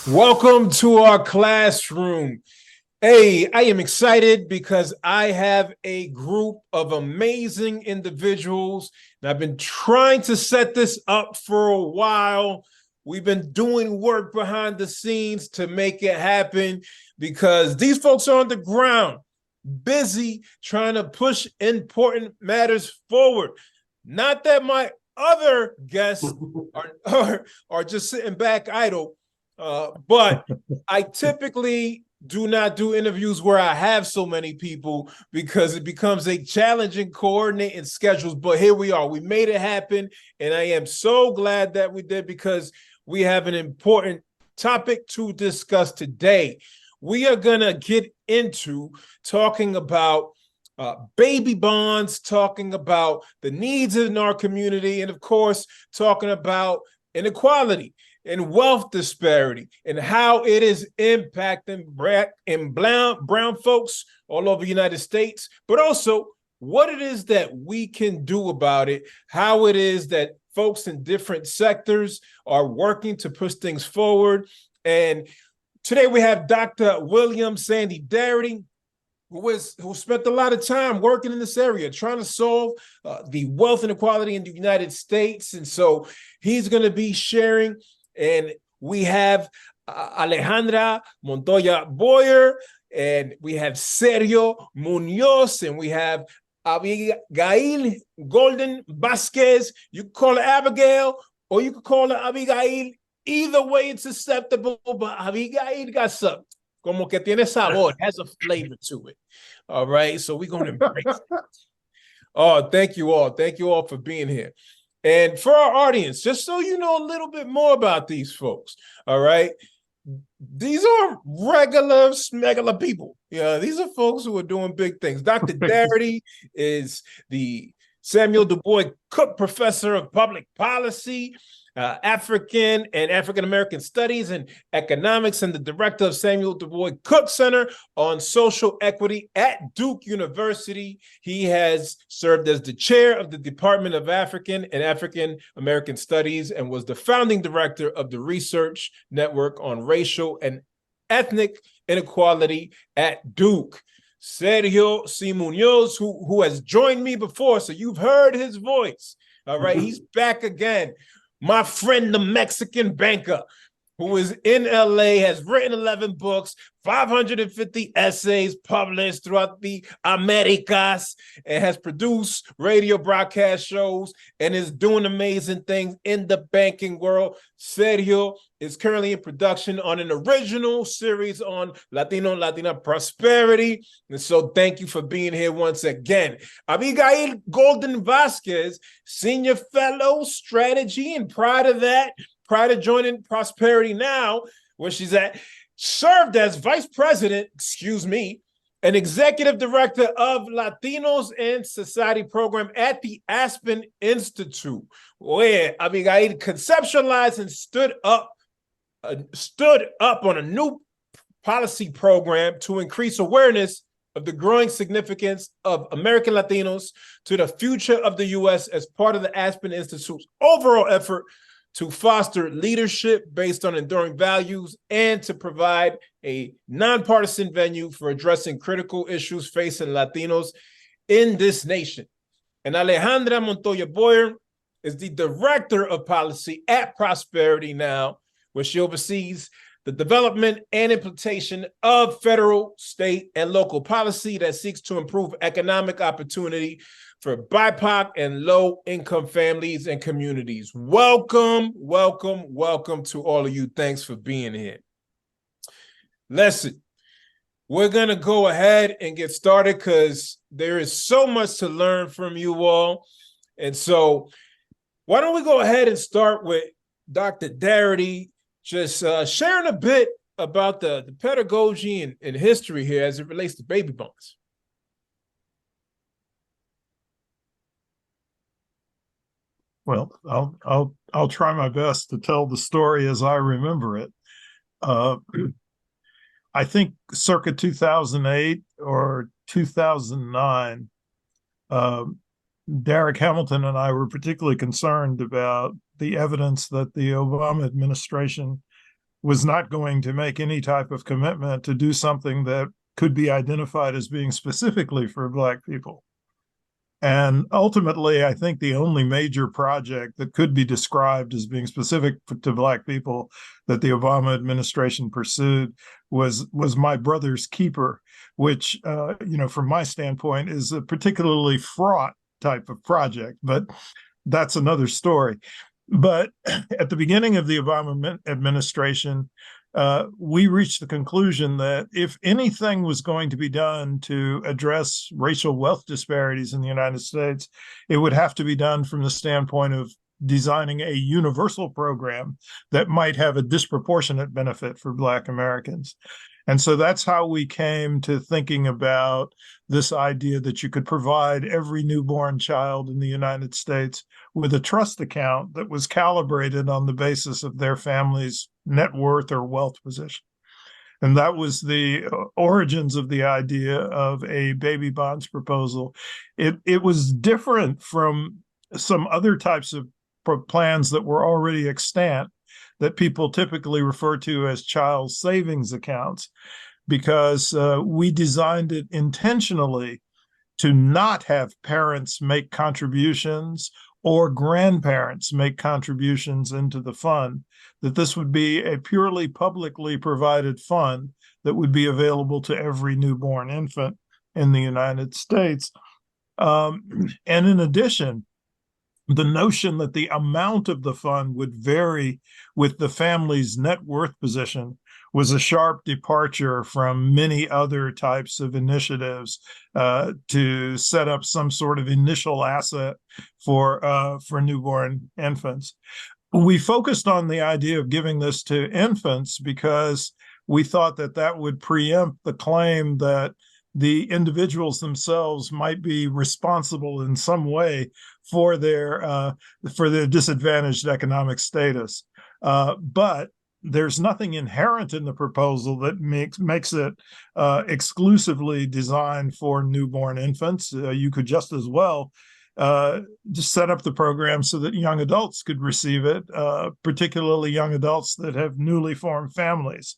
Welcome to our classroom. Hey, I am excited because I have a group of amazing individuals, and I've been trying to set this up for a while. We've been doing work behind the scenes to make it happen because these folks are on the ground, busy trying to push important matters forward. Not that my other guests are just sitting back idle, but I typically do not do interviews where I have so many people because it becomes a challenging coordinating schedules. But here we are. We made it happen. And I am so glad that we did because we have an important topic to discuss today. We are going to get into talking about baby bonds, talking about the needs in our community, and of course, talking about inequality and wealth disparity and how it is impacting black and brown folks all over the United States, but also what it is that we can do about it, how it is that folks in different sectors are working to push things forward. And today we have Dr. William Sandy Darity, who spent a lot of time working in this area, trying to solve the wealth inequality in the United States. And so he's going to be sharing. And we have Alejandra Montoya Boyer, and we have Sergio Munoz, and we have Abigail Golden VaZquez. You can call her Abigail, or you can call her Abigail. Either way, it's acceptable, but Abigail got something. Como que tiene sabor, has a flavor to it. All right, so we're going to embrace it. Oh, thank you all. Thank you all for being here. And for our audience, just so you know a little bit more about these folks, all right? These are regular, smegular people. Yeah, these are folks who are doing big things. Dr. Darity is the Samuel Du Bois Cook Professor of Public Policy, African and African-American Studies and Economics, and the director of Samuel Du Bois Cook Center on Social Equity at Duke University. He has served as the chair of the Department of African and African-American Studies and was the founding director of the Research Network on Racial and Ethnic Inequality at Duke. Sergio C. Munoz, who has joined me before, so you've heard his voice. All right, he's back again. My friend, the Mexican banker, who is in LA, has written 11 books, 550 essays published throughout the Americas, and has produced radio broadcast shows and is doing amazing things in the banking world. Sergio is currently in production on an original series on Latina prosperity. And so thank you for being here once again. Abigail Golden VaZquez, Senior Fellow Strategy, and prior to joining Prosperity Now, where she's at, served as Vice President, and Executive Director of Latinos and Society Program at the Aspen Institute, where Abigail conceptualized and stood up on a new policy program to increase awareness of the growing significance of American Latinos to the future of the U.S. as part of the Aspen Institute's overall effort to foster leadership based on enduring values and to provide a nonpartisan venue for addressing critical issues facing Latinos in this nation. And Alejandra Montoya Boyer is the Director of Policy at Prosperity Now, where she oversees the development and implementation of federal, state, and local policy that seeks to improve economic opportunity for BIPOC and low-income families and communities. Welcome, welcome, welcome to all of you. Thanks for being here. Listen, we're going to go ahead and get started because there is so much to learn from you all. And so why don't we go ahead and start with Dr. Darity, just sharing a bit about the pedagogy and history here as it relates to baby bonds. Well, I'll try my best to tell the story as I remember it. I think circa 2008 or 2009, Derek Hamilton and I were particularly concerned about the evidence that the Obama administration was not going to make any type of commitment to do something that could be identified as being specifically for Black people. And ultimately, I think the only major project that could be described as being specific to Black people that the Obama administration pursued was My Brother's Keeper, which, from my standpoint, is a particularly fraught type of project. But that's another story. But at the beginning of the Obama administration, we reached the conclusion that if anything was going to be done to address racial wealth disparities in the United States, it would have to be done from the standpoint of designing a universal program that might have a disproportionate benefit for Black Americans. And so that's how we came to thinking about this idea that you could provide every newborn child in the United States with a trust account that was calibrated on the basis of their family's net worth or wealth position. And that was the origins of the idea of a baby bonds proposal. It was different from some other types of plans that were already extant that people typically refer to as child savings accounts, because we designed it intentionally to not have parents make contributions or grandparents make contributions into the fund, that this would be a purely publicly provided fund that would be available to every newborn infant in the United States. And in addition, the notion that the amount of the fund would vary with the family's net worth position was a sharp departure from many other types of initiatives to set up some sort of initial asset for newborn infants. We focused on the idea of giving this to infants because we thought that that would preempt the claim that the individuals themselves might be responsible in some way for their disadvantaged economic status. But there's nothing inherent in the proposal that makes it exclusively designed for newborn infants. You could just as well just set up the program so that young adults could receive it, particularly young adults that have newly formed families.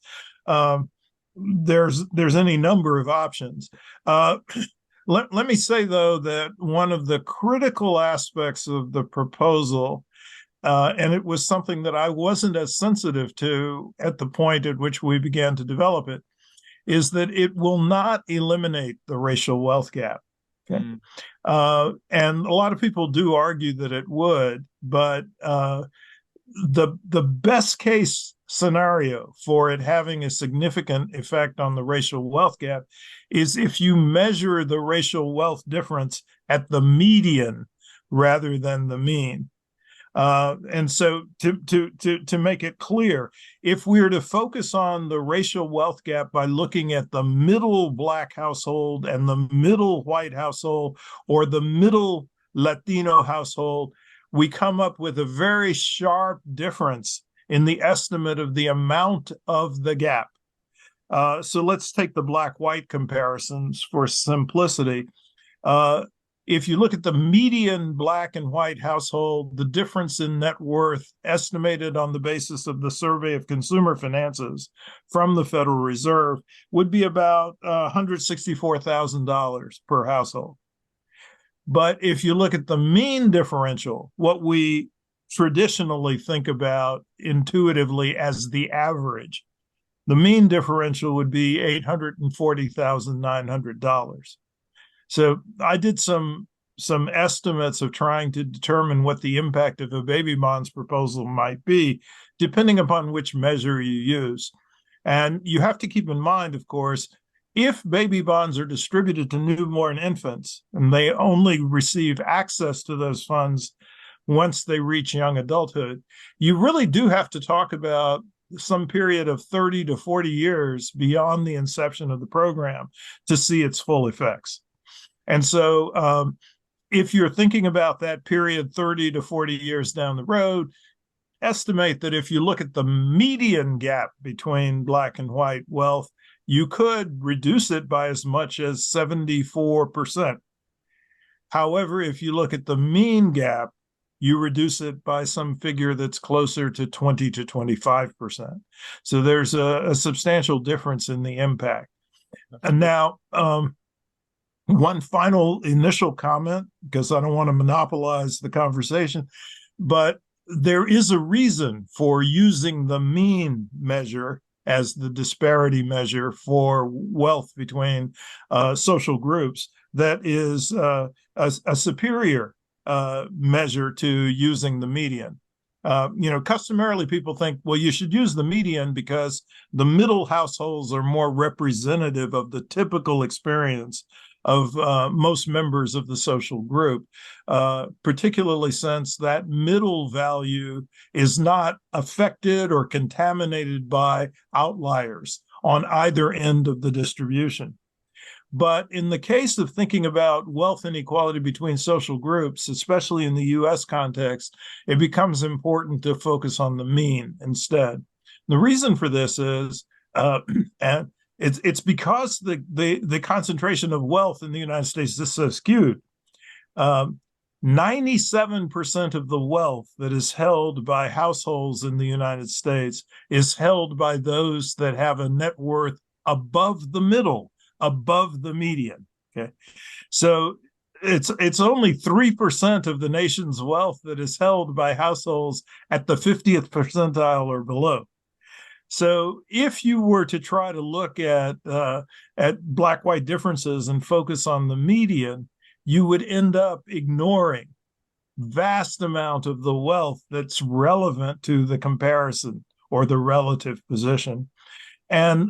There's any number of options. Let me say, though, that one of the critical aspects of the proposal, and it was something that I wasn't as sensitive to at the point at which we began to develop it, is that it will not eliminate the racial wealth gap. Okay? And a lot of people do argue that it would, but the best case scenario for it having a significant effect on the racial wealth gap is if you measure the racial wealth difference at the median rather than the mean. And so to make it clear, if we were to focus on the racial wealth gap by looking at the middle Black household and the middle white household or the middle Latino household, we come up with a very sharp difference in the estimate of the amount of the gap. So let's take the Black-white comparisons for simplicity. If you look at the median Black and white household, the difference in net worth estimated on the basis of the Survey of Consumer Finances from the Federal Reserve would be about $164,000 per household. But if you look at the mean differential, what we traditionally think about intuitively as the average, the mean differential would be $840,900. So I did some estimates of trying to determine what the impact of a baby bonds proposal might be, depending upon which measure you use. And you have to keep in mind, of course, if baby bonds are distributed to newborn infants and they only receive access to those funds once they reach young adulthood, you really do have to talk about some period of 30 to 40 years beyond the inception of the program to see its full effects. And so if you're thinking about that period 30 to 40 years down the road, estimate that if you look at the median gap between Black and white wealth, you could reduce it by as much as 74%. However, if you look at the mean gap, you reduce it by some figure that's closer to 20 to 25%. So there's a substantial difference in the impact. And now, one final initial comment, because I don't want to monopolize the conversation, but there is a reason for using the mean measure as the disparity measure for wealth between social groups that is a superior measure to using the median. Customarily people think, well, you should use the median because the middle households are more representative of the typical experience of most members of the social group, particularly since that middle value is not affected or contaminated by outliers on either end of the distribution. But in the case of thinking about wealth inequality between social groups, especially in the US context, it becomes important to focus on the mean instead. The reason for this is, and it's because the concentration of wealth in the United States is so skewed. 97% of the wealth that is held by households in the United States is held by those that have a net worth above the middle, above the median. Okay, so it's only 3% of the nation's wealth that is held by households at the 50th percentile or below. So if you were to try to look at black-white differences and focus on the median, you would end up ignoring vast amount of the wealth that's relevant to the comparison or the relative position. And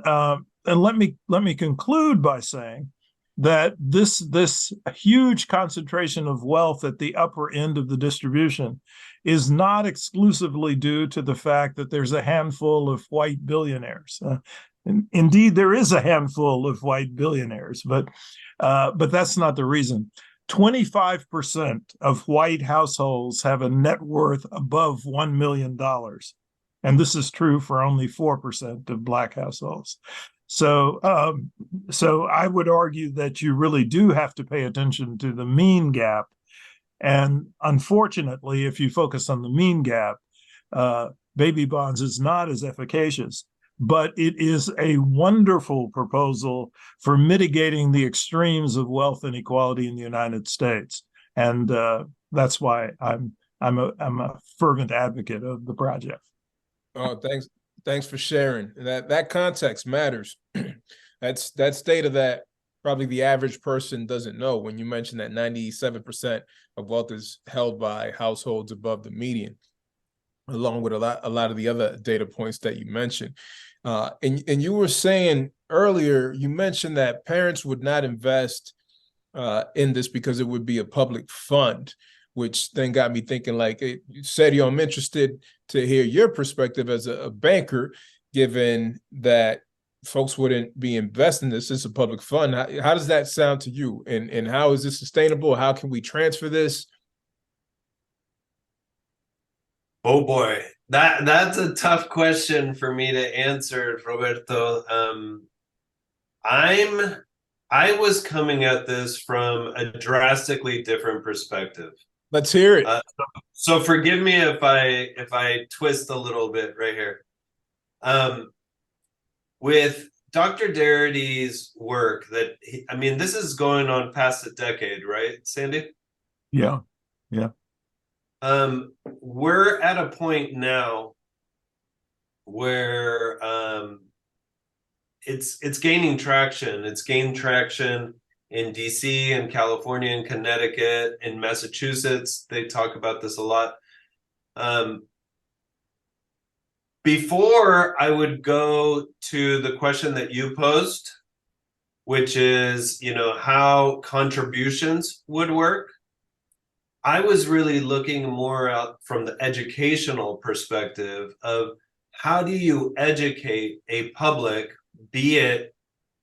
let me conclude by saying that this huge concentration of wealth at the upper end of the distribution is not exclusively due to the fact that there's a handful of white billionaires. Indeed, there is a handful of white billionaires, but that's not the reason. 25% of white households have a net worth above $1 million. And this is true for only 4% of Black households. So I would argue that you really do have to pay attention to the mean gap. And unfortunately, if you focus on the mean gap, baby bonds is not as efficacious, but it is a wonderful proposal for mitigating the extremes of wealth inequality in the United States. And that's why I'm a fervent advocate of the project. Oh, thanks for sharing. That context matters. That's data that probably the average person doesn't know. When you mention that 97% of wealth is held by households above the median, along with a lot of the other data points that you mentioned. And you were saying earlier, you mentioned that parents would not invest in this because it would be a public fund, which then got me thinking, like, Sergio, I'm interested to hear your perspective as a banker, given that folks wouldn't be investing this. It's a public fund. How does that sound to you? And how is this sustainable? How can we transfer this? Oh boy, that's a tough question for me to answer, Roberto. I was coming at this from a drastically different perspective. Let's hear it. So forgive me if I twist a little bit right here. With Dr. Darity's work, this is going on past a decade, right, Sandy? Yeah. We're at a point now where it's gaining traction. It's gained traction in DC and California and Connecticut and Massachusetts. They talk about this a lot. Before I would go to the question that you posed, which is, how contributions would work, I was really looking more out from the educational perspective of how do you educate a public, be it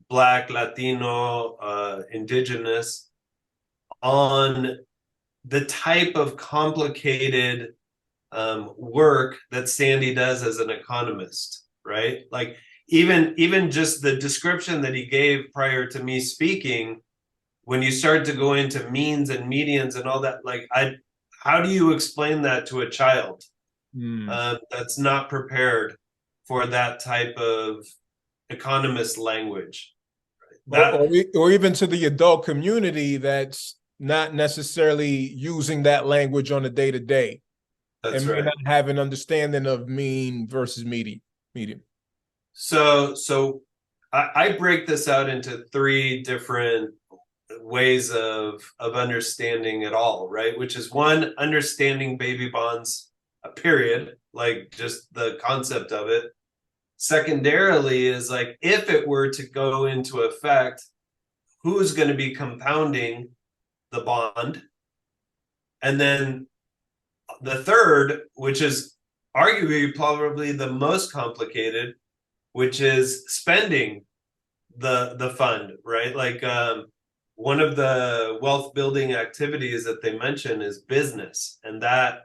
Black, Latino, Indigenous, on the type of complicated work that Sandy does as an economist, right? Like even just the description that he gave prior to me speaking, when you start to go into means and medians and all that, like how do you explain that to a child Hmm. that's not prepared for that type of economist language? That Or even to the adult community that's not necessarily using that language on a day to day that's and may right. not have an understanding of mean versus medium. So I break this out into three different ways of understanding it all, right? Which is one, understanding baby bonds, a period, like just the concept of it. Secondarily is like, if it were to go into effect, who's going to be compounding the bond? And then the third, which is arguably probably the most complicated, which is spending the fund, right? Like one of the wealth building activities that they mention is business, and that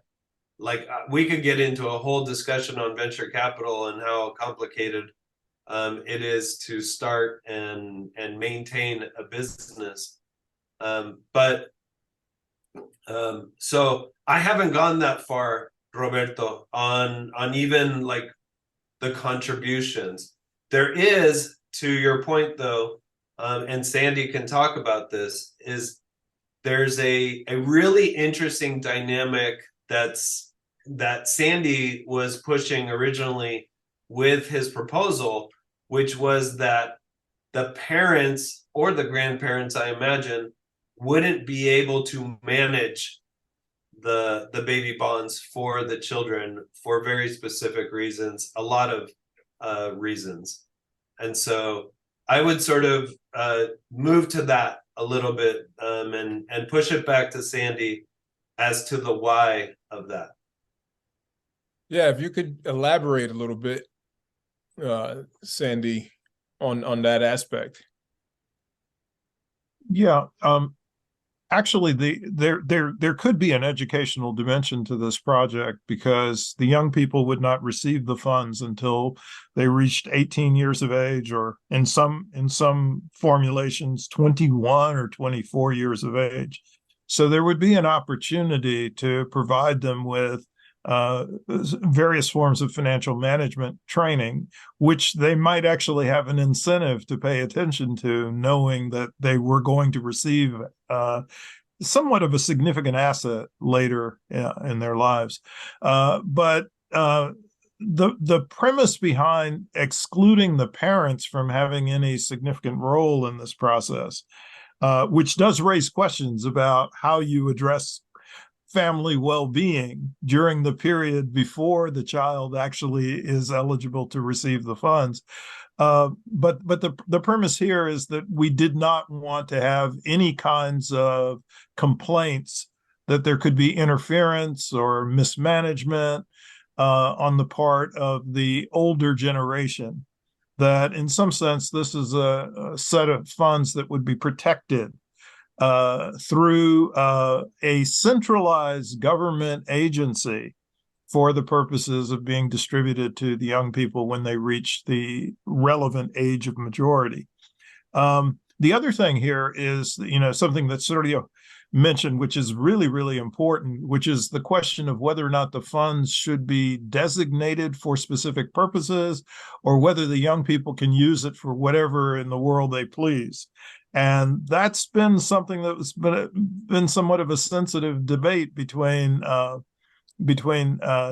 like we could get into a whole discussion on venture capital and how complicated it is to start and maintain a business. But so I haven't gone that far, Roberto, on even like the contributions. There is, to your point though, and Sandy can talk about this, is there's a really interesting dynamic that Sandy was pushing originally with his proposal, which was that the parents or the grandparents, I imagine, wouldn't be able to manage the baby bonds for the children for very specific reasons, a lot of reasons. And so I would sort of move to that a little bit and push it back to Sandy as to the why of that. Yeah, if you could elaborate a little bit, Sandy, on that aspect. Yeah. Actually, there could be an educational dimension to this project, because the young people would not receive the funds until they reached 18 years of age, or in some formulations 21 or 24 years of age. So there would be an opportunity to provide them with various forms of financial management training, which they might actually have an incentive to pay attention to, knowing that they were going to receive somewhat of a significant asset later in their lives. But the premise behind excluding the parents from having any significant role in this process, which does raise questions about how you address family well-being during the period before the child actually is eligible to receive the funds. But the premise here is that we did not want to have any kinds of complaints that there could be interference or mismanagement on the part of the older generation. That in some sense, this is a set of funds that would be protected through a centralized government agency for the purposes of being distributed to the young people when they reach the relevant age of majority. The other thing here is, something that Sergio mentioned, which is really, really important, which is the question of whether or not the funds should be designated for specific purposes, or whether the young people can use it for whatever in the world they please. And that's been something that's been somewhat of a sensitive debate between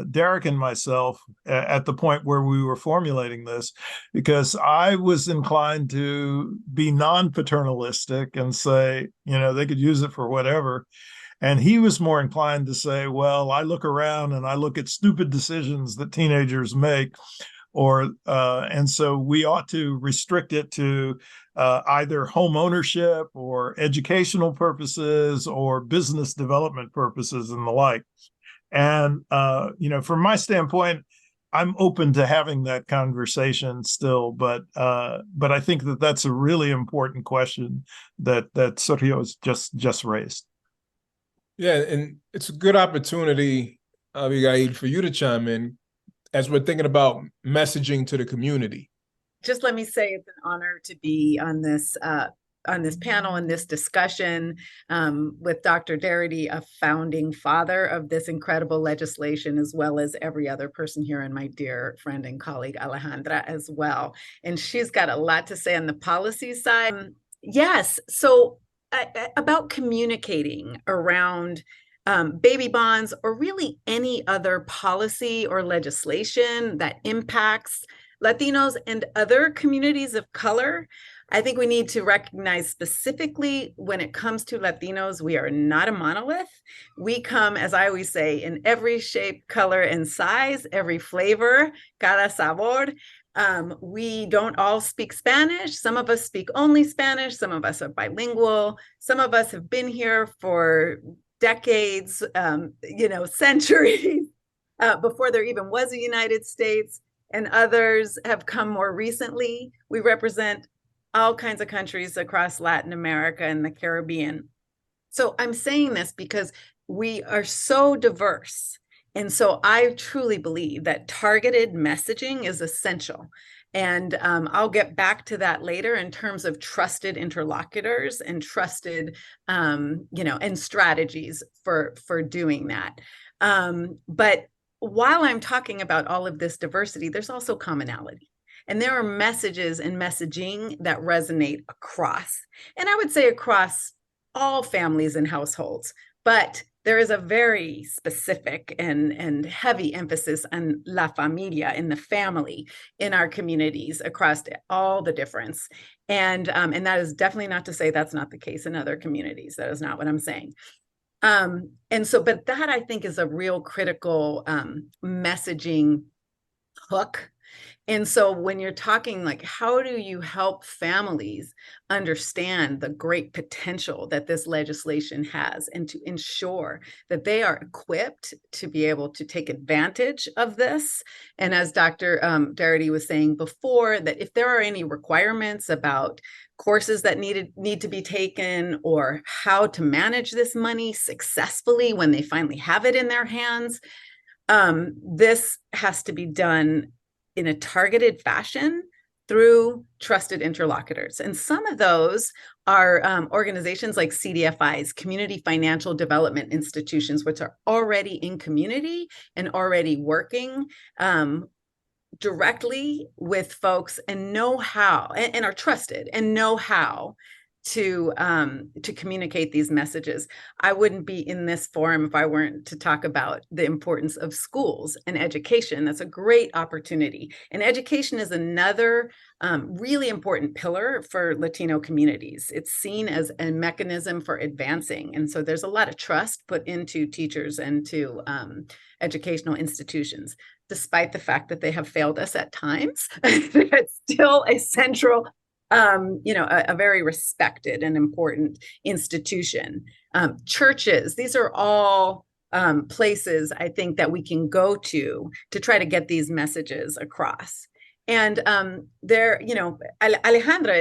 Derek and myself at the point where we were formulating this, because I was inclined to be non-paternalistic and say, they could use it for whatever. And he was more inclined to say, well, I look around and I look at stupid decisions that teenagers make, and so we ought to restrict it to either home ownership or educational purposes or business development purposes and the like. And, from my standpoint, I'm open to having that conversation still, but I think that that's a really important question that Sergio has just raised. Yeah, and it's a good opportunity, Abigail, for you to chime in as we're thinking about messaging to the community. Just let me say it's an honor to be on this panel and this discussion with Dr. Darity, a founding father of this incredible legislation, as well as every other person here, and my dear friend and colleague Alejandra as well. And she's got a lot to say on the policy side. Yes, so about communicating around baby bonds, or really any other policy or legislation that impacts Latinos and other communities of color. I think we need to recognize specifically when it comes to Latinos, we are not a monolith. We come, as I always say, in every shape, color, and size, every flavor, cada sabor. We don't all speak Spanish. Some of us speak only Spanish. Some of us are bilingual. Some of us have been here for decades, centuries, before there even was a United States, and others have come more recently. We represent all kinds of countries across Latin America and the Caribbean. So I'm saying this because we are so diverse. And so I truly believe that targeted messaging is essential. And I'll get back to that later in terms of trusted interlocutors and trusted, and strategies for doing that. But while I'm talking about all of this diversity, there's also commonality. And there are messages and messaging that resonate across, and I would say across all families and households, but there is a very specific and heavy emphasis on la familia, in the family, in our communities across all the difference. And that is definitely not to say that's not the case in other communities. That is not what I'm saying. But that, I think, is a real critical messaging hook. And so when you're talking, like, how do you help families understand the great potential that this legislation has, and to ensure that they are equipped to be able to take advantage of this? And as Dr. Darity was saying before, that if there are any requirements about courses that need to be taken, or how to manage this money successfully when they finally have it in their hands, this has to be done in a targeted fashion through trusted interlocutors. And some of those are organizations like CDFIs, Community Financial Development Institutions, which are already in community and already working directly with folks and know how, and are trusted and know how to communicate these messages. I wouldn't be in this forum if I weren't to talk about the importance of schools and education. That's a great opportunity. And education is another really important pillar for Latino communities. It's seen as a mechanism for advancing. And so there's a lot of trust put into teachers and to educational institutions, despite the fact that they have failed us at times. It's still a central a very respected and important institution. Churches, these are all places, I think, that we can go to try to get these messages across. And Alejandra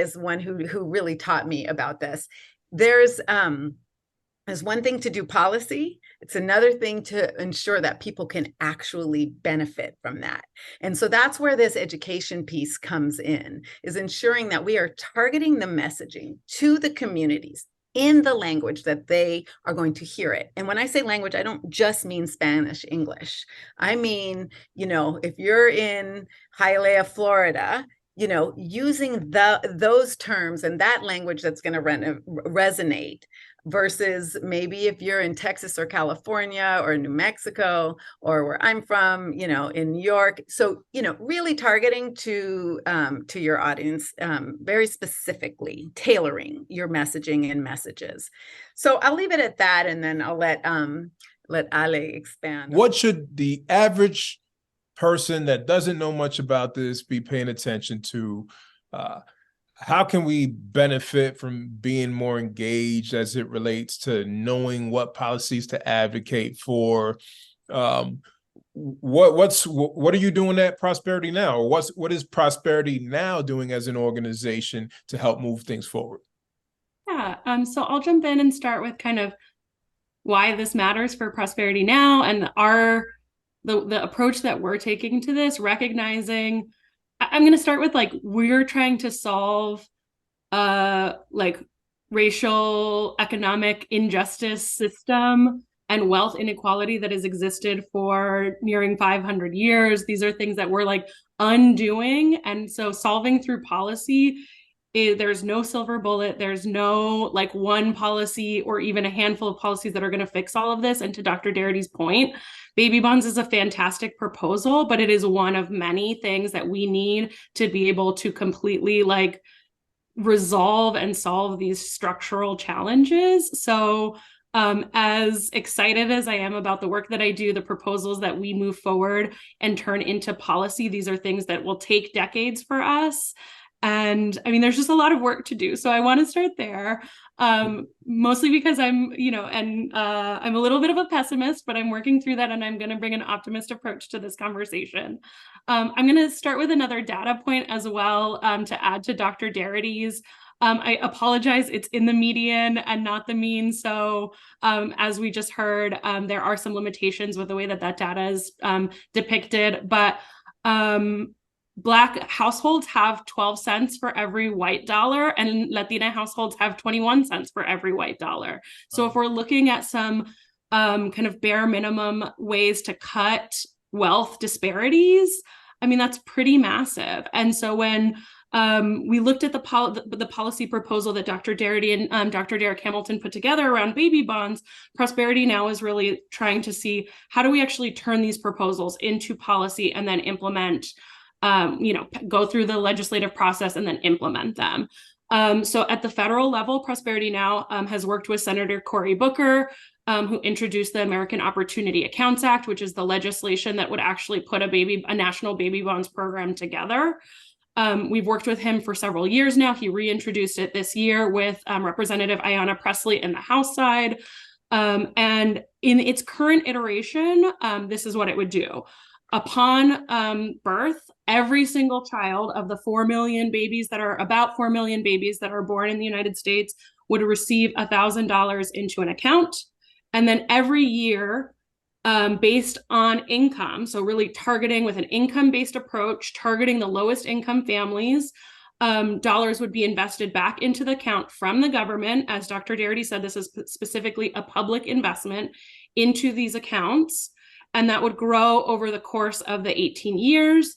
is one who really taught me about this. There's one thing to do policy. It's another thing to ensure that people can actually benefit from that. And so that's where this education piece comes in, is ensuring that we are targeting the messaging to the communities in the language that they are going to hear it. And when I say language, I don't just mean Spanish, English. I mean, if you're in Hialeah, Florida, using those terms and that language that's going to resonate, versus maybe if you're in Texas or California or New Mexico, or where I'm from, in New York. So, really targeting to your audience, very specifically tailoring your messaging and messages. So I'll leave it at that, and then I'll let Ale expand. What should the average person that doesn't know much about this be paying attention to? How can we benefit from being more engaged as it relates to knowing what policies to advocate for? What are you doing at Prosperity Now? Or what is Prosperity Now doing as an organization to help move things forward? Yeah, so I'll jump in and start with kind of why this matters for Prosperity Now, and the approach that we're taking to this, recognizing I'm going to start with, we're trying to solve racial, economic injustice system and wealth inequality that has existed for nearing 500 years. These are things that we're like undoing. And so solving through policy, there's no silver bullet. There's no like one policy or even a handful of policies that are going to fix all of this. And to Dr. Darity's point, baby bonds is a fantastic proposal, but it is one of many things that we need to be able to completely like resolve and solve these structural challenges. So as excited as I am about the work that I do, the proposals that we move forward and turn into policy, these are things that will take decades for us. And I mean, there's just a lot of work to do. So I want to start there, mostly because I'm, I'm a little bit of a pessimist, but I'm working through that and I'm going to bring an optimist approach to this conversation. I'm going to start with another data point as well to add to Dr. Darity's. I apologize, it's in the median and not the mean. So as we just heard, there are some limitations with the way that data is depicted, but Black households have 12 cents for every white dollar, and Latina households have 21 cents for every white dollar. So if we're looking at some kind of bare minimum ways to cut wealth disparities, I mean, that's pretty massive. And so when we looked at the policy proposal that Dr. Darity and Dr. Derek Hamilton put together around baby bonds, Prosperity Now is really trying to see how do we actually turn these proposals into policy and then implement, go through the legislative process and then implement them. So at the federal level, Prosperity Now has worked with Senator Cory Booker, who introduced the American Opportunity Accounts Act, which is the legislation that would actually put a national baby bonds program together. We've worked with him for several years now. He reintroduced it this year with Representative Ayanna Pressley in the House side. And in its current iteration, this is what it would do. Upon birth, every single child of the 4 million babies that are born in the United States would receive $1,000 into an account. And then every year, based on income, so really targeting with an income-based approach, targeting the lowest income families, dollars would be invested back into the account from the government. As Dr. Darity said, this is specifically a public investment into these accounts, and that would grow over the course of the 18 years.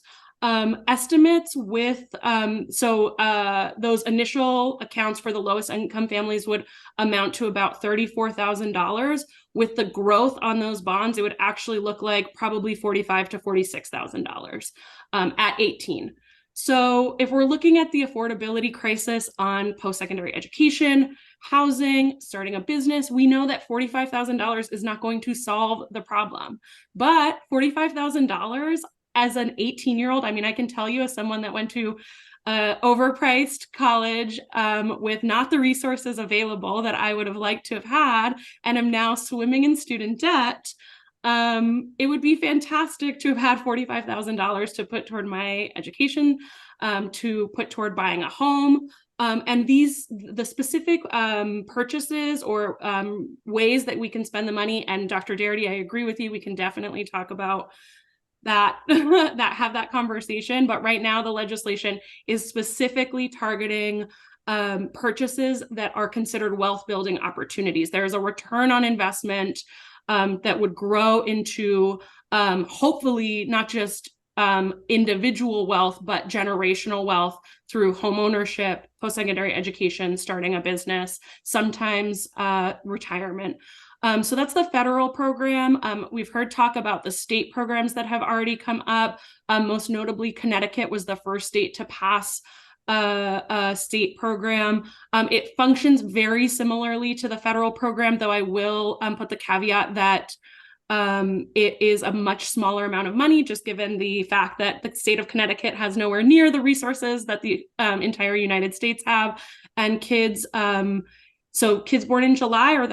Estimates with, those initial accounts for the lowest income families would amount to about $34,000. With the growth on those bonds, it would actually look like probably $45,000 to $46,000 at 18. So if we're looking at the affordability crisis on post-secondary education, housing, starting a business, we know that $45,000 is not going to solve the problem. But $45,000 as an 18-year-old, I mean, I can tell you as someone that went to overpriced college with not the resources available that I would have liked to have had, and am now swimming in student debt, it would be fantastic to have had $45,000 to put toward my education, to put toward buying a home. And the specific purchases or ways that we can spend the money, and Dr. Darity, I agree with you, we can definitely talk about that, have that conversation. But right now the legislation is specifically targeting purchases that are considered wealth building opportunities. There's a return on investment that would grow into hopefully not just individual wealth, but generational wealth through home ownership, post-secondary education, starting a business, sometimes retirement. So that's the federal program. We've heard talk about the state programs that have already come up. Most notably, Connecticut was the first state to pass a state program. It functions very similarly to the federal program, though I will put the caveat that it is a much smaller amount of money, just given the fact that the state of Connecticut has nowhere near the resources that the entire United States have. And kids born in July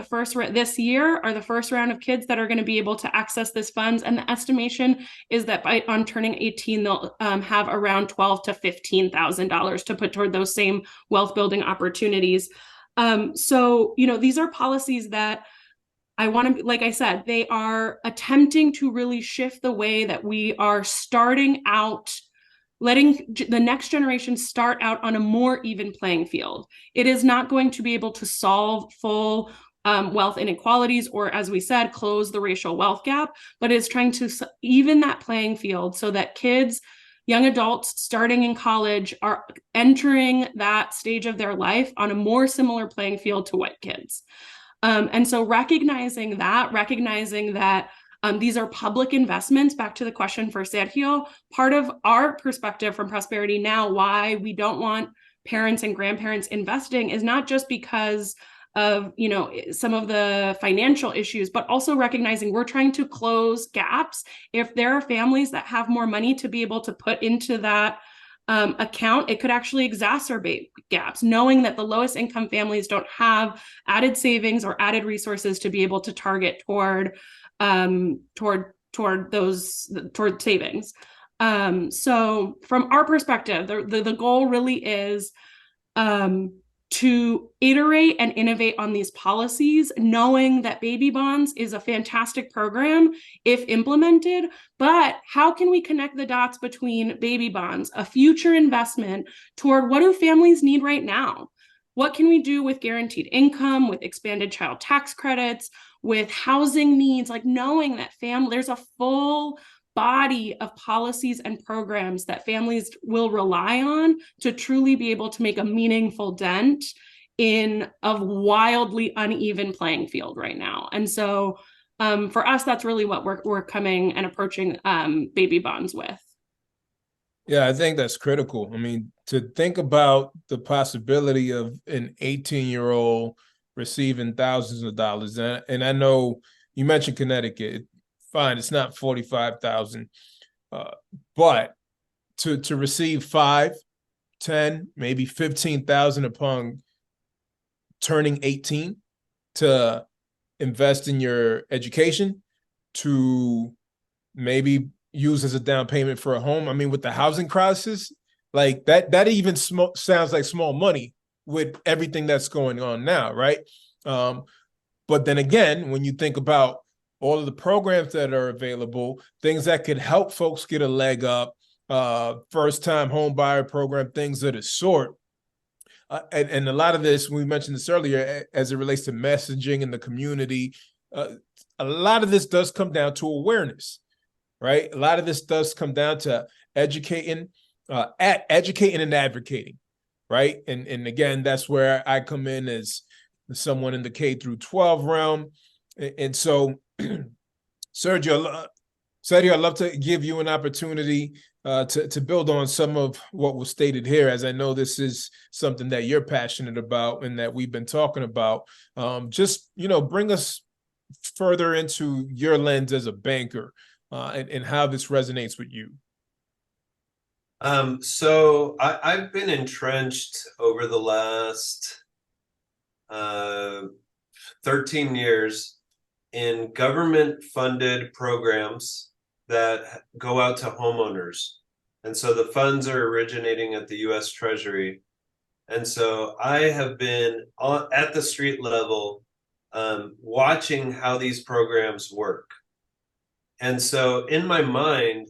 this year are the first round of kids that are going to be able to access this funds. And the estimation is that on turning 18, they'll have around $12,000 to $15,000 to put toward those same wealth building opportunities. These are policies that I want to, like I said, they are attempting to really shift the way that we are starting out letting the next generation start out on a more even playing field. It is not going to be able to solve full wealth inequalities, or as we said, close the racial wealth gap, but it's trying to even that playing field so that kids, young adults starting in college, are entering that stage of their life on a more similar playing field to white kids. And so recognizing that these are public investments, back to the question for Sergio, part of our perspective from Prosperity Now, why we don't want parents and grandparents investing is not just because of, you know, some of the financial issues, but also recognizing we're trying to close gaps. If there are families that have more money to be able to put into that account, it could actually exacerbate gaps, knowing that the lowest income families don't have added savings or added resources to be able to target toward savings. So from our perspective, the goal really is to iterate and innovate on these policies, knowing that baby bonds is a fantastic program if implemented, but how can we connect the dots between baby bonds, a future investment, toward what do families need right now? What can we do with guaranteed income, with expanded child tax credits, with housing needs, like knowing that there's a full body of policies and programs that families will rely on to truly be able to make a meaningful dent in a wildly uneven playing field right now. And so for us, that's really what we're coming and approaching baby bonds with. Yeah, I think that's critical. I mean, to think about the possibility of an 18-year-old receiving thousands of dollars, and I know you mentioned Connecticut. Fine, it's not 45,000, but to receive 5, 10, maybe 15,000 upon turning 18, to invest in your education, to maybe use as a down payment for a home. I mean, with the housing crisis, like that even sounds like small money with everything that's going on now, right? But then again, when you think about all of the programs that are available, things that could help folks get a leg up, first-time home buyer program, things of the sort. And a lot of this, we mentioned this earlier, as it relates to messaging in the community, a lot of this does come down to awareness, right? A lot of this does come down to educating and advocating, right? And again, that's where I come in as someone in the K through 12 realm. And so, Sergio, I'd love to give you an opportunity to build on some of what was stated here, as I know this is something that you're passionate about and that we've been talking about. Just, bring us further into your lens as a banker and how this resonates with you. So I've been entrenched over the last 13 years in government-funded programs that go out to homeowners. And so the funds are originating at the U.S. Treasury. And so I have been at the street level watching how these programs work. And so in my mind,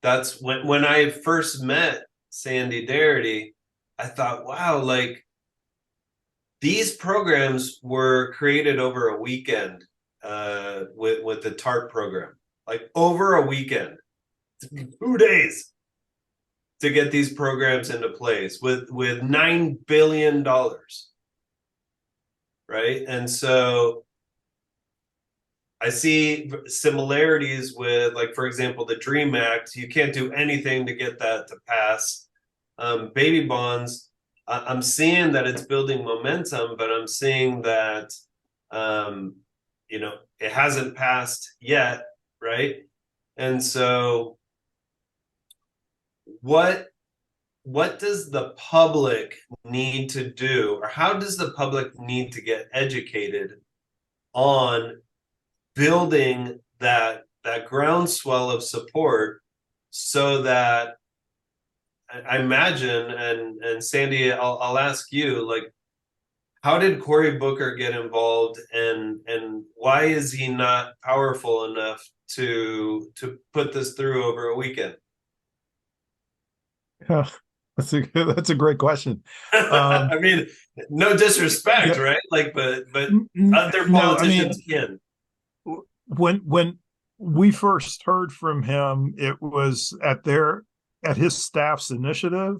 that's when I first met Sandy Darity, I thought, wow, like these programs were created over a weekend with the TARP program, like over a weekend, 2 days to get these programs into place with $9 billion, right? And so I see similarities with, like, for example, the DREAM Act. You can't do anything to get that to pass. Baby bonds, I'm seeing that it's building momentum, but I'm seeing that, it hasn't passed yet, right? And so what does the public need to do, or how does the public need to get educated on building that groundswell of support, so that I imagine, and Sandy, I'll ask you, like, how did Cory Booker get involved, and why is he not powerful enough to put this through over a weekend? Yeah, that's a great question. I mean, no disrespect, Yeah, right? Like, but other no, I mean, politicians can. when we first heard from him, it was at his staff's initiative.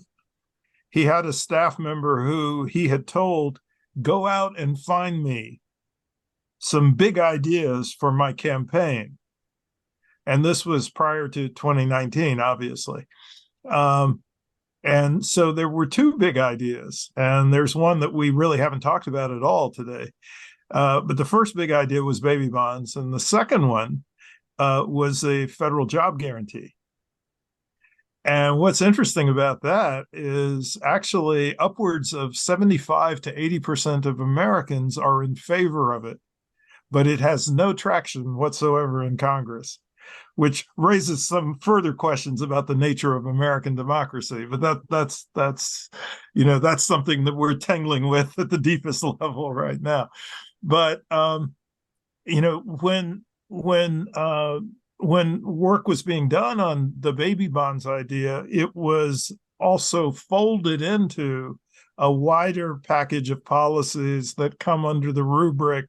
He had a staff member who he had told, go out and find me some big ideas for my campaign. And this was prior to 2019, obviously. And so there were two big ideas, and there's one that we really haven't talked about at all today. But the first big idea was baby bonds, and the second one was a federal job guarantee. And what's interesting about that is actually upwards of 75 to 80% of Americans are in favor of it, but it has no traction whatsoever in Congress, which raises some further questions about the nature of American democracy. But that's something that we're tangling with at the deepest level right now. But when work was being done on the baby bonds idea, it was also folded into a wider package of policies that come under the rubric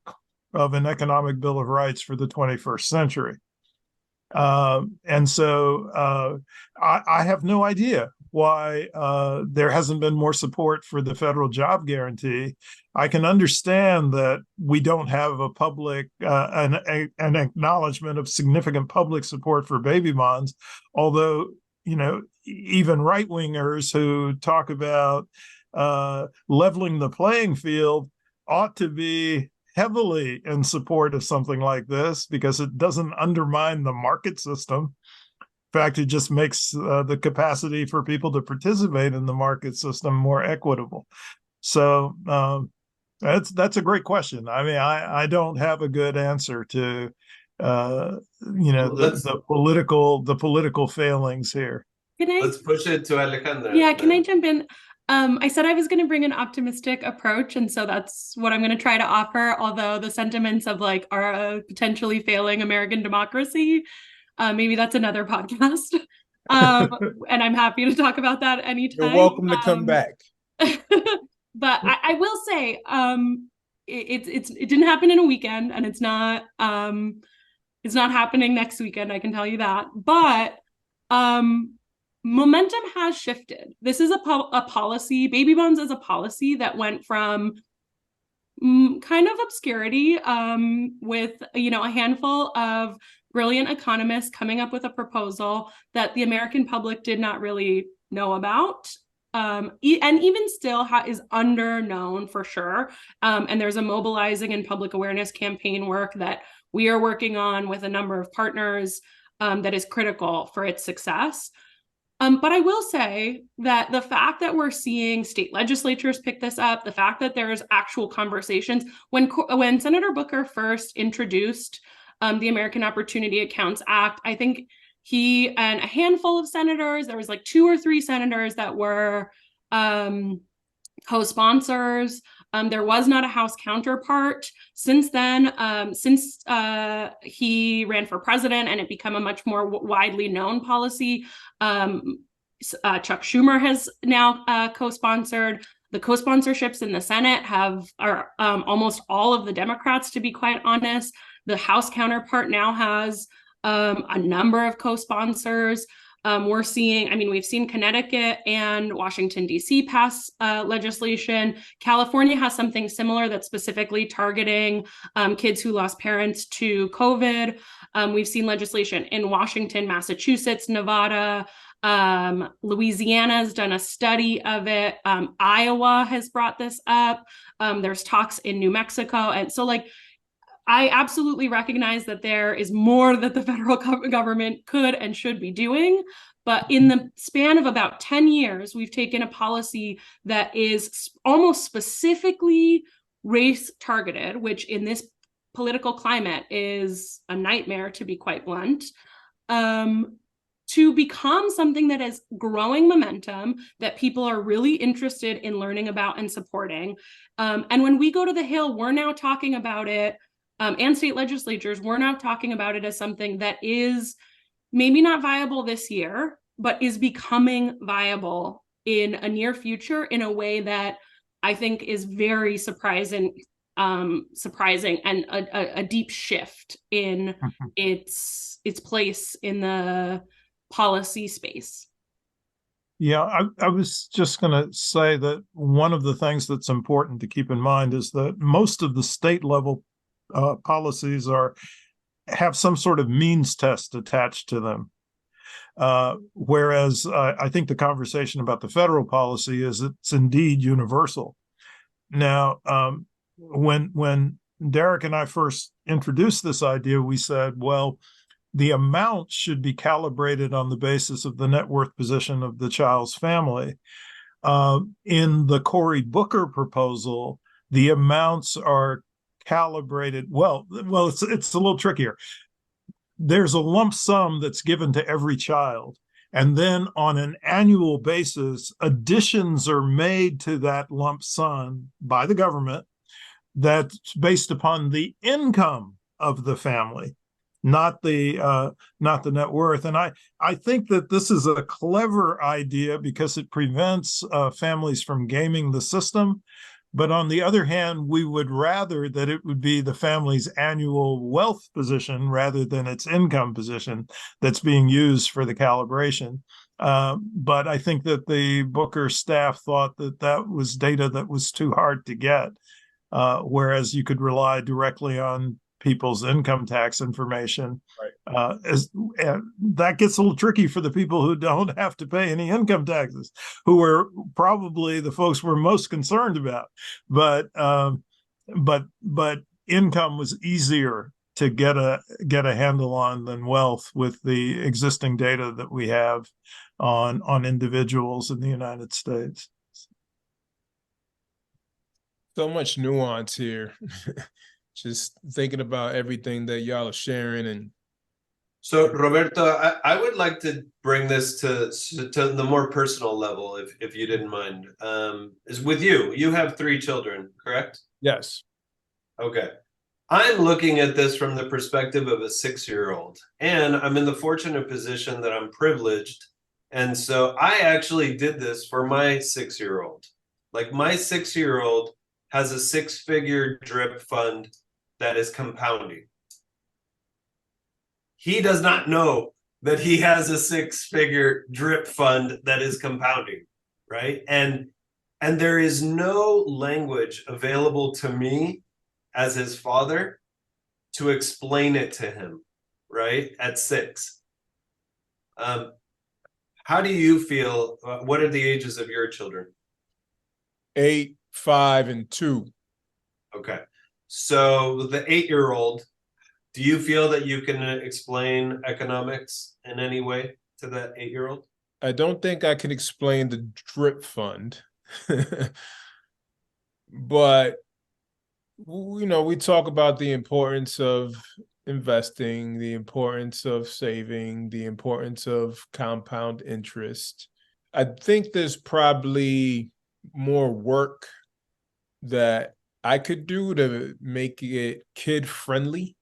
of an economic bill of rights for the 21st century. And so I have no idea why there hasn't been more support for the federal job guarantee. I can understand that we don't have a public an acknowledgement of significant public support for baby bonds, although even right wingers who talk about leveling the playing field ought to be heavily in support of something like this because it doesn't undermine the market system. In fact, it just makes the capacity for people to participate in the market system more equitable. So that's a great question. I mean, I don't have a good answer to the political failings here. Let's push it to Alejandra. Yeah, can I jump in? I said I was going to bring an optimistic approach, and so that's what I'm going to try to offer, although the sentiments of like our potentially failing American democracy, maybe that's another podcast. And I'm happy to talk about that anytime. You're welcome to come back. But I will say, it didn't happen in a weekend, and it's not happening next weekend, I can tell you that. But momentum has shifted. This is a policy, baby bonds is a policy that went from kind of obscurity with a handful of brilliant economists coming up with a proposal that the American public did not really know about. And even still is underknown for sure. And there's a mobilizing and public awareness campaign work that we are working on with a number of partners that is critical for its success. But I will say that the fact that we're seeing state legislatures pick this up, the fact that there's actual conversations, when Senator Booker first introduced the American Opportunity Accounts Act, I think he and a handful of senators, there was like 2 or 3 senators that were co-sponsors. There was not a House counterpart. Since then, since he ran for president and it became a much more widely known policy, Chuck Schumer has now co-sponsored. The co-sponsorships in the Senate are almost all of the Democrats, to be quite honest. The House counterpart now has a number of co-sponsors. We've seen Connecticut and Washington, D.C. pass legislation. California has something similar that's specifically targeting kids who lost parents to COVID. We've seen legislation in Washington, Massachusetts, Nevada. Louisiana has done a study of it. Iowa has brought this up. There's talks in New Mexico. And so I absolutely recognize that there is more that the federal government could and should be doing. But in the span of about 10 years, we've taken a policy that is almost specifically race targeted, which in this political climate is a nightmare, to be quite blunt, to become something that is growing momentum, that people are really interested in learning about and supporting. And when we go to the Hill, we're now talking about it, and state legislatures, we're now talking about it as something that is maybe not viable this year, but is becoming viable in a near future in a way that I think is very surprising and a deep shift in its place in the policy space. Yeah, I was just going to say that one of the things that's important to keep in mind is that most of the state level policies have some sort of means test attached to them. Whereas I think the conversation about the federal policy is it's indeed universal. Now, when Derek and I first introduced this idea, we said, well, the amount should be calibrated on the basis of the net worth position of the child's family. In the Cory Booker proposal, the amounts are calibrated. Well, it's a little trickier. There's a lump sum that's given to every child. And then on an annual basis, additions are made to that lump sum by the government that's based upon the income of the family, not the net worth. And I think that this is a clever idea because it prevents families from gaming the system. But on the other hand, we would rather that it would be the family's annual wealth position rather than its income position that's being used for the calibration. But I think that the Booker staff thought that was data that was too hard to get, whereas you could rely directly on people's income tax information. Right. That gets a little tricky for the people who don't have to pay any income taxes, who are probably the folks we're most concerned about. But income was easier to get a handle on than wealth with the existing data that we have on individuals in the United States. So much nuance here. Just thinking about everything that y'all are sharing. And so Roberto, I would like to bring this to the more personal level, if you didn't mind. Is with you have 3 children, correct? Yes. Okay. I'm looking at this from the perspective of a 6-year-old, and I'm in the fortunate position that I'm privileged. And so I actually did this for my 6-year-old. Like, my 6-year-old has a 6-figure drip fund that is compounding. He does not know that he has a 6-figure drip fund that is compounding, right? And there is no language available to me as his father to explain it to him, right? At 6. How do you feel? What are the ages of your children? 8, 5, and 2. Okay. So the 8-year-old, do you feel that you can explain economics in any way to that 8-year-old? I don't think I can explain the drip fund, but we talk about the importance of investing, the importance of saving, the importance of compound interest. I think there's probably more work that I could do to make it kid friendly.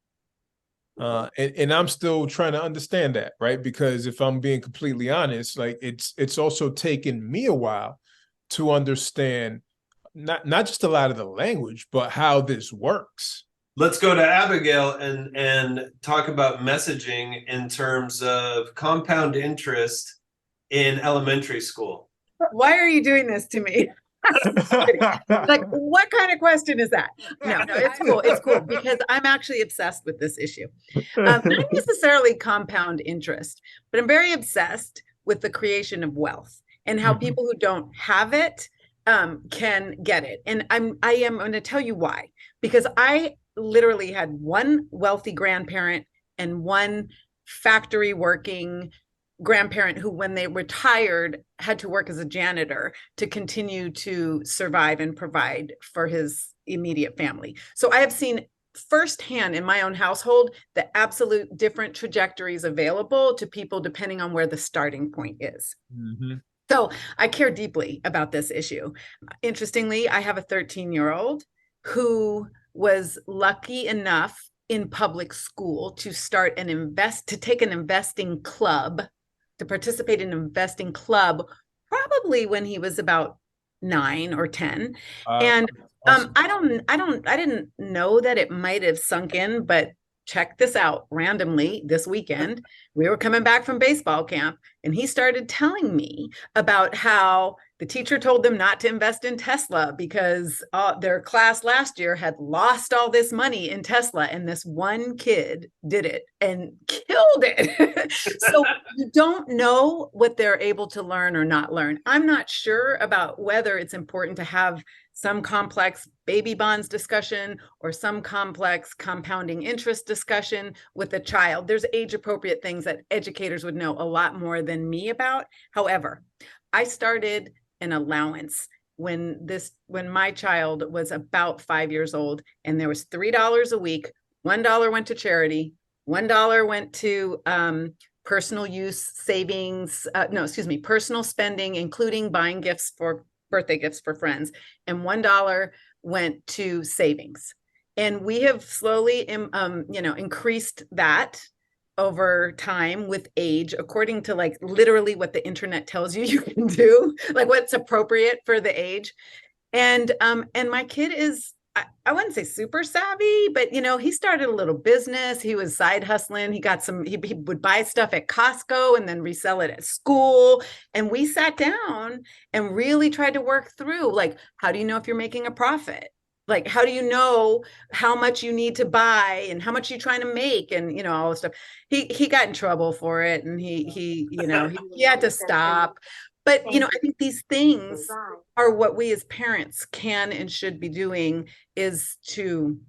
And I'm still trying to understand that, right? Because if I'm being completely honest, like it's also taken me a while to understand not just a lot of the language, but how this works. Let's go to Abigail and talk about messaging in terms of compound interest in elementary school. Why are you doing this to me? Like, what kind of question is that? No, it's cool. It's cool because I'm actually obsessed with this issue. Not necessarily compound interest, but I'm very obsessed with the creation of wealth and how people who don't have it can get it. And I am going to tell you why. Because I literally had one wealthy grandparent and one factory working grandparent who, when they retired, had to work as a janitor to continue to survive and provide for his immediate family. So I have seen firsthand in my own household the absolute different trajectories available to people depending on where the starting point is. Mm-hmm. So I care deeply about this issue. Interestingly, I have a 13-year-old who was lucky enough in public school to start to take an investing club to participate in an investing club probably when he was about 9 or 10. And awesome. I didn't know that it might have sunk in, but check this out. Randomly this weekend, we were coming back from baseball camp and he started telling me about how the teacher told them not to invest in Tesla because their class last year had lost all this money in Tesla, and this one kid did it and killed it. So you don't know what they're able to learn or not learn. I'm not sure about whether it's important to have some complex baby bonds discussion or some complex compounding interest discussion with a child. There's age appropriate things that educators would know a lot more than me about. However, I started an allowance when my child was about 5 years old, and there was $3 a week. $1 went to charity, $1 went to personal use savings, personal spending, including buying birthday gifts for friends, and $1 went to savings. And we have slowly increased that over time with age, according to like literally what the internet tells you can do, like what's appropriate for the age. And my kid is, I wouldn't say super savvy, but he started a little business. He was side hustling. He got he would buy stuff at Costco and then resell it at school. And we sat down and really tried to work through, like, how do you know if you're making a profit? Like, how do you know how much you need to buy and how much you're trying to make, and all this stuff. He got in trouble for it, and he had to stop. But I think these things are what we as parents can and should be doing, is to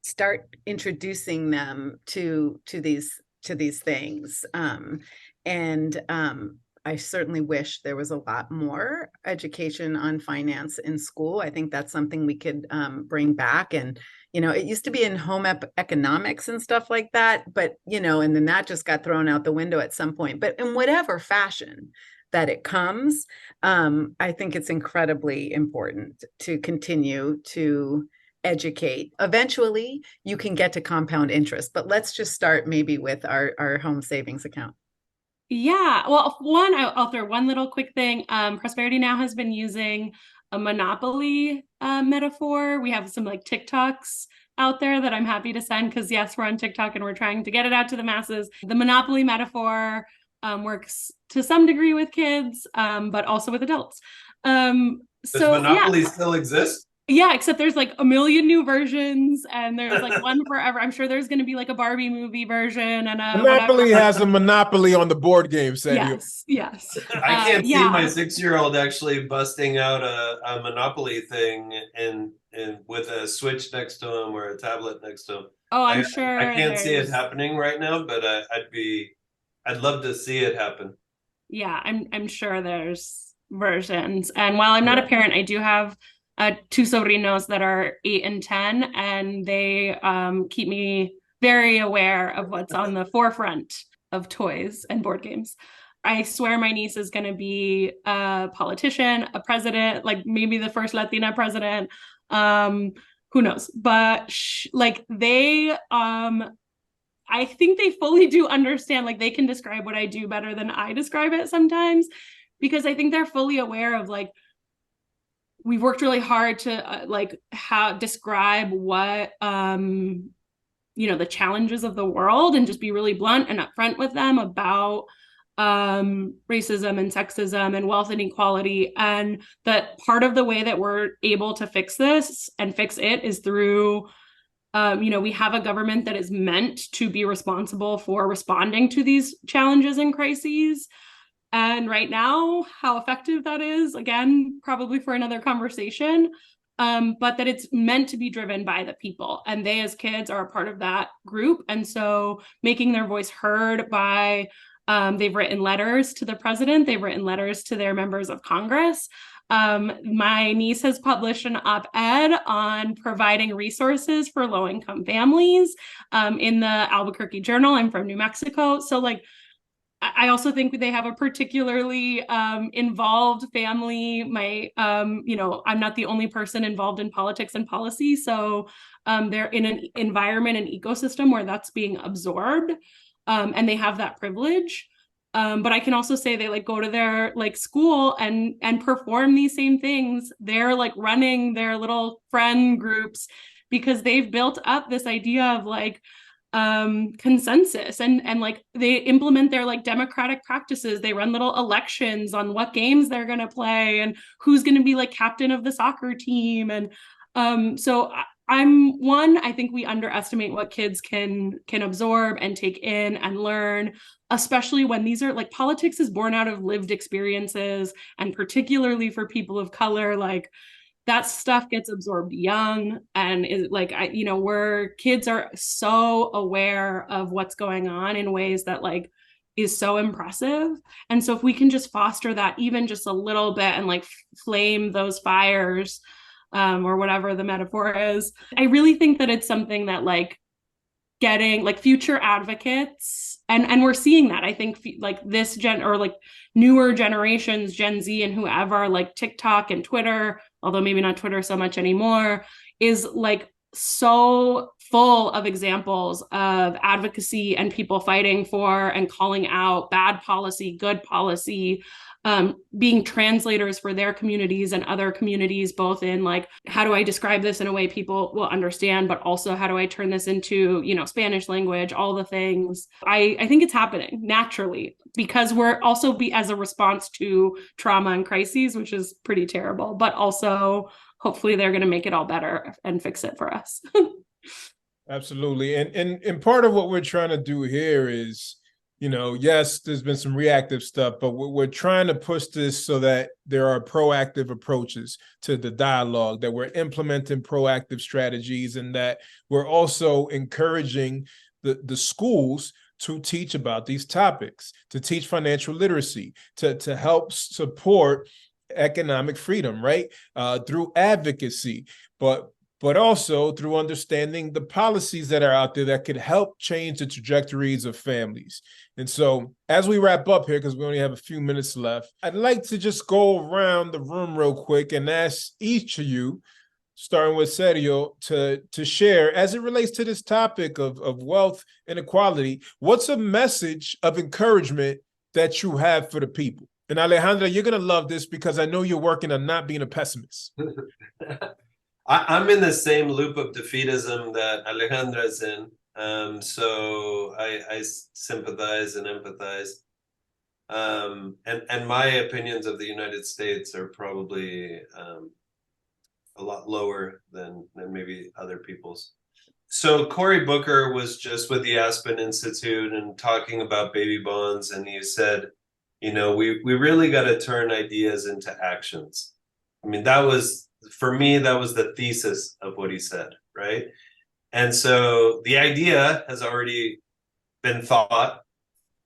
start introducing them to these things. I certainly wish there was a lot more education on finance in school. I think that's something we could bring back. And, it used to be in home economics and stuff like that, but, and then that just got thrown out the window at some point. But in whatever fashion that it comes, I think it's incredibly important to continue to educate. Eventually, you can get to compound interest, but let's just start maybe with our home savings account. Yeah, well, I'll throw one little quick thing. Prosperity Now has been using a monopoly metaphor. We have some like TikToks out there that I'm happy to send, because yes, we're on TikTok and we're trying to get it out to the masses. The monopoly metaphor works to some degree with kids, but also with adults. Does Monopoly still exist? Yeah, except there's like a million new versions, and there's like one forever. I'm sure there's going to be like a Barbie movie version, and Monopoly has a monopoly on the board game, Sandy. Yes. I can't see my 6-year-old actually busting out a Monopoly thing and with a Switch next to him or a tablet next to him. Oh, I'm sure. I can't see it happening right now, but I'd love to see it happen. Yeah, I'm sure there's versions. And while I'm not a parent, I do have 2 sobrinos that are 8 and 10, and they keep me very aware of what's on the forefront of toys and board games. I swear my niece is going to be a politician, a president, like maybe the first Latina president. Who knows? But I think they fully do understand, like they can describe what I do better than I describe it sometimes, because I think they're fully aware of like, we've worked really hard to describe what, the challenges of the world, and just be really blunt and upfront with them about racism and sexism and wealth inequality. And that part of the way that we're able to fix this and fix it is through, we have a government that is meant to be responsible for responding to these challenges and crises. And right now, how effective that is, again, probably for another conversation, but that it's meant to be driven by the people. And they as kids are a part of that group. And so making their voice heard by, they've written letters to the president, they've written letters to their members of Congress. My niece has published an op-ed on providing resources for low-income families in the Albuquerque Journal. I'm from New Mexico. So I also think they have a particularly involved family. I'm not the only person involved in politics and policy. So they're in an environment and ecosystem where that's being absorbed, and they have that privilege. But I can also say they like go to their like school and perform these same things. They're like running their little friend groups because they've built up this idea of like consensus, and like they implement their like democratic practices. They run little elections on what games they're going to play and who's going to be like captain of the soccer team. And so I think we underestimate what kids can absorb and take in and learn, especially when these are like politics is born out of lived experiences, and particularly for people of color, like that stuff gets absorbed young. And is like where kids are so aware of what's going on in ways that like is so impressive. And so if we can just foster that even just a little bit and like flame those fires, or whatever the metaphor is, I really think that it's something that like getting like future advocates, and we're seeing that. I think like this gen, or like newer generations, Gen Z and whoever, like TikTok and Twitter, although maybe not Twitter so much anymore, is like so full of examples of advocacy and people fighting for and calling out bad policy, good policy, being translators for their communities and other communities, both in like, how do I describe this in a way people will understand, but also how do I turn this into, Spanish language, all the things. I think it's happening naturally because we're also as a response to trauma and crises, which is pretty terrible, but also hopefully they're going to make it all better and fix it for us. Absolutely. And part of what we're trying to do here is, yes, there's been some reactive stuff, but we're trying to push this so that there are proactive approaches to the dialogue, that we're implementing proactive strategies, and that we're also encouraging the schools to teach about these topics, to teach financial literacy, to help support economic freedom, right? Through advocacy, but also through understanding the policies that are out there that could help change the trajectories of families. And so as we wrap up here, because we only have a few minutes left, I'd like to just go around the room real quick and ask each of you, starting with Sergio, to share, as it relates to this topic of wealth inequality, what's a message of encouragement that you have for the people? And Alejandra, you're going to love this because I know you're working on not being a pessimist. I'm in the same loop of defeatism that Alejandra's in. So I sympathize and empathize. And my opinions of the United States are probably a lot lower than maybe other people's. So Cory Booker was just with the Aspen Institute and talking about baby bonds, and he said, we really got to turn ideas into actions. I mean, for me, that was the thesis of what he said, right? And so the idea has already been thought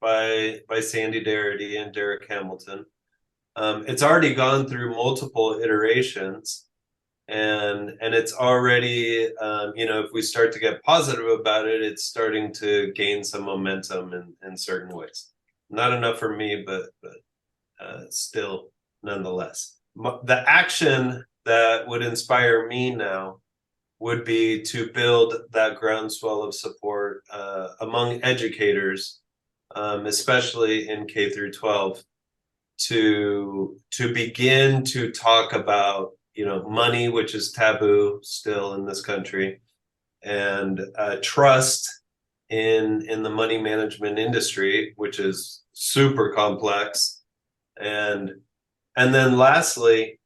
by Sandy Darity and Derek Hamilton. It's already gone through multiple iterations, and it's already, if we start to get positive about it, it's starting to gain some momentum in certain ways. Not enough for me, but still, nonetheless. The action that would inspire me now would be to build that groundswell of support among educators, especially in K through 12, to begin to talk about money, which is taboo still in this country, and trust in the money management industry, which is super complex, and then lastly,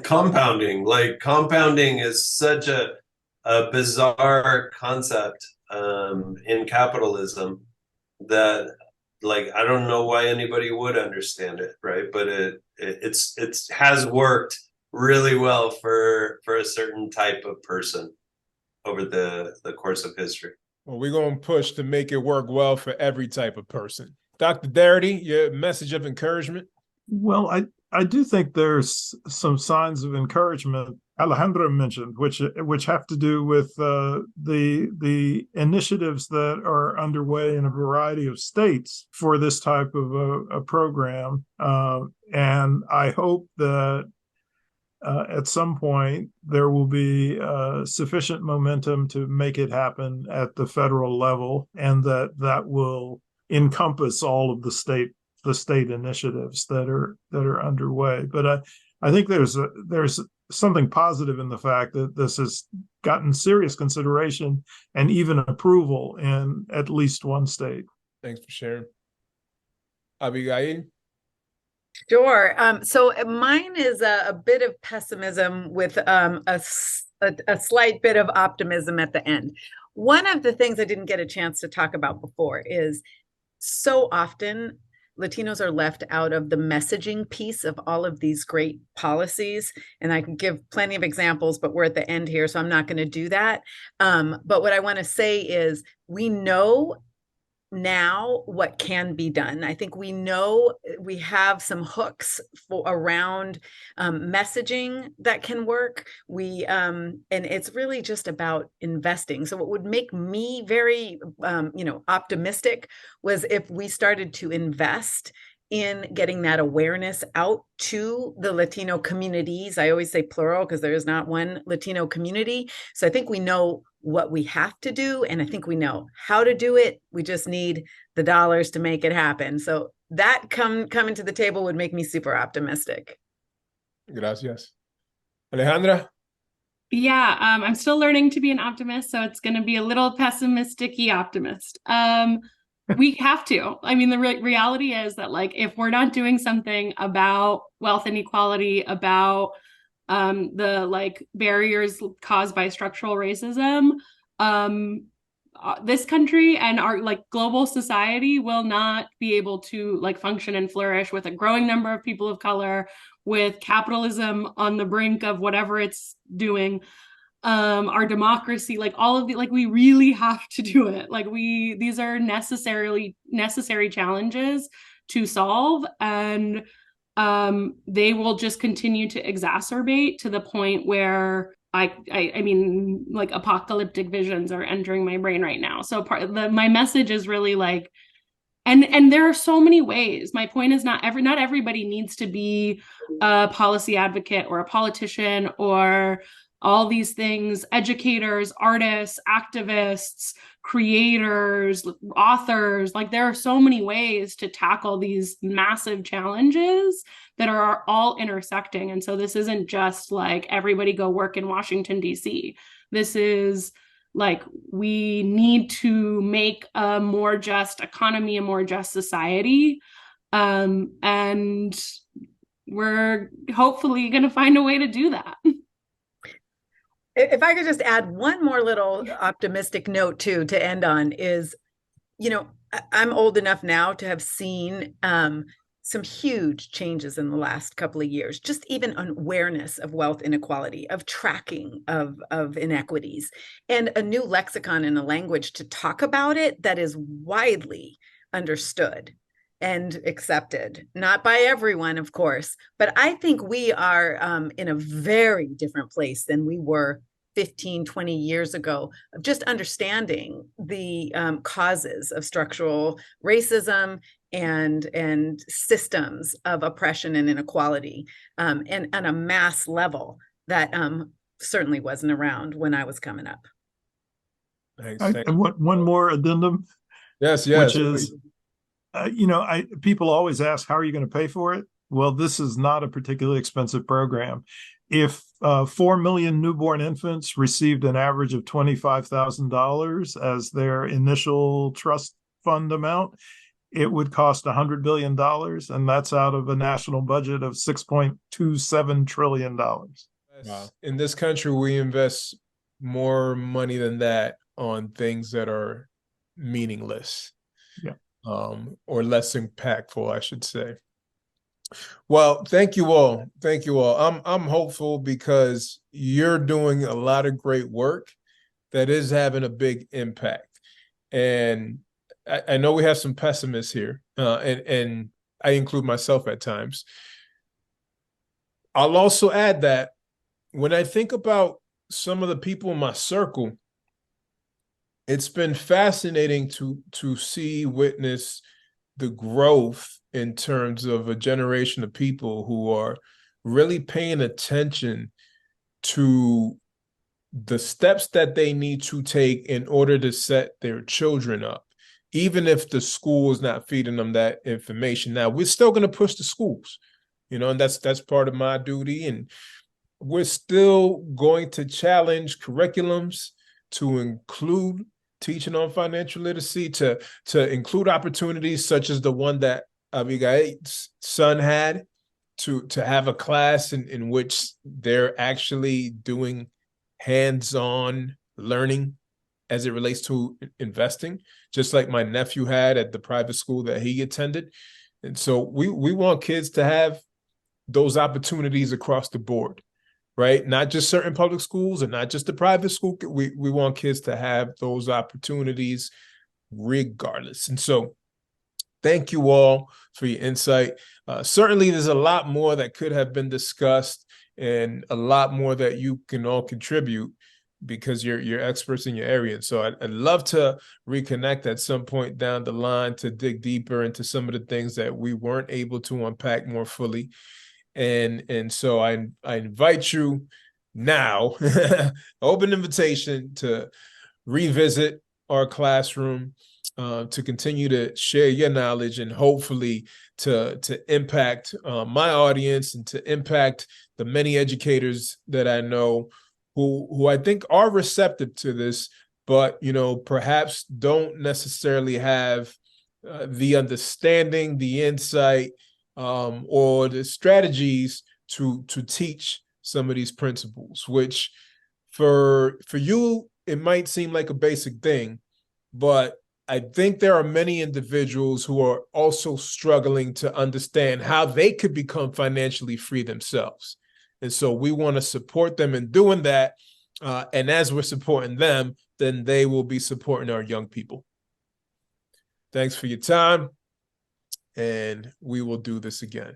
compounding. Like, compounding is such a bizarre concept in capitalism that, like, I don't know why anybody would understand it, right? But it has worked really well for a certain type of person over the course of history. Well, we're going to push to make it work well for every type of person. Dr. Darity, your message of encouragement? Well, I do think there's some signs of encouragement Alejandra mentioned, which have to do with the initiatives that are underway in a variety of states for this type of a program. And I hope that at some point there will be sufficient momentum to make it happen at the federal level, and that will encompass all of the state initiatives that are underway. But I think there's something positive in the fact that this has gotten serious consideration and even approval in at least one state. Thanks for sharing. Abigail? Sure. So mine is a bit of pessimism with a slight bit of optimism at the end. One of the things I didn't get a chance to talk about before is so often Latinos are left out of the messaging piece of all of these great policies. And I can give plenty of examples, but we're at the end here, so I'm not going to do that. But what I want to say is we know now what can be done. I think we know we have some hooks around messaging that can work. And it's really just about investing. So what would make me very optimistic was if we started to invest in getting that awareness out to the Latino communities. I always say plural because there is not one Latino community. So I think we know what we have to do, and I think we know how to do it. We just need the dollars to make it happen. So that coming to the table would make me super optimistic. Gracias. Alejandra? Yeah, I'm still learning to be an optimist, so it's going to be a little pessimistic-y optimist. We have to. I mean, the reality is that, like, if we're not doing something about wealth inequality, about the barriers caused by structural racism, this country and our global society will not be able to function and flourish with a growing number of people of color, with capitalism on the brink of whatever it's doing. Our democracy, all of the, we really have to do it. These are necessary challenges to solve, and they will just continue to exacerbate to the point where I mean, apocalyptic visions are entering my brain right now. So my message is really and there are so many ways. My point is not everybody needs to be a policy advocate or a politician or all these things. Educators, artists, activists, creators, authors, there are so many ways to tackle these massive challenges that are all intersecting. And so this isn't just everybody go work in Washington, D.C. This is we need to make a more just economy, a more just society. And we're hopefully going to find a way to do that. If I could just add one more little optimistic note too to end on is, I'm old enough now to have seen some huge changes in the last couple of years, just even on awareness of wealth inequality, of tracking of inequities, and a new lexicon and a language to talk about it that is widely understood and accepted, not by everyone, of course, but I think we are in a very different place than we were 15, 20 years ago, of just understanding the causes of structural racism and systems of oppression and inequality, and on a mass level that certainly wasn't around when I was coming up. Thanks. And one more addendum. Yes. Which is, people always ask, how are you going to pay for it? Well, this is not a particularly expensive program. If 4 million newborn infants received an average of $25,000 as their initial trust fund amount, it would cost $100 billion, and that's out of a national budget of $6.27 trillion. Wow. In this country, we invest more money than that on things that are meaningless, or less impactful, I should say. Well, thank you all. Thank you all. I'm hopeful because you're doing a lot of great work that is having a big impact. And I know we have some pessimists here, and I include myself at times. I'll also add that when I think about some of the people in my circle, it's been fascinating to witness the growth in terms of a generation of people who are really paying attention to the steps that they need to take in order to set their children up, even if the school is not feeding them that information. Now, we're still going to push the schools, and that's part of my duty. And we're still going to challenge curriculums to include teaching on financial literacy, to include opportunities such as the one that Abigail's son had, to have a class in which they're actually doing hands-on learning as it relates to investing, just like my nephew had at the private school that he attended. And so we want kids to have those opportunities across the board, right? Not just certain public schools and not just the private school. We want kids to have those opportunities regardless. And so thank you all for your insight. Certainly there's a lot more that could have been discussed and a lot more that you can all contribute because you're experts in your area. And so I'd love to reconnect at some point down the line to dig deeper into some of the things that we weren't able to unpack more fully. And so I invite you now, open invitation to revisit our classroom, to continue to share your knowledge and hopefully to impact my audience and to impact the many educators that I know who I think are receptive to this, but perhaps don't necessarily have the understanding, the insight, or the strategies to teach some of these principles, which for you it might seem like a basic thing, but I think there are many individuals who are also struggling to understand how they could become financially free themselves. And so we want to support them in doing that. And as we're supporting them, then they will be supporting our young people. Thanks for your time. And we will do this again.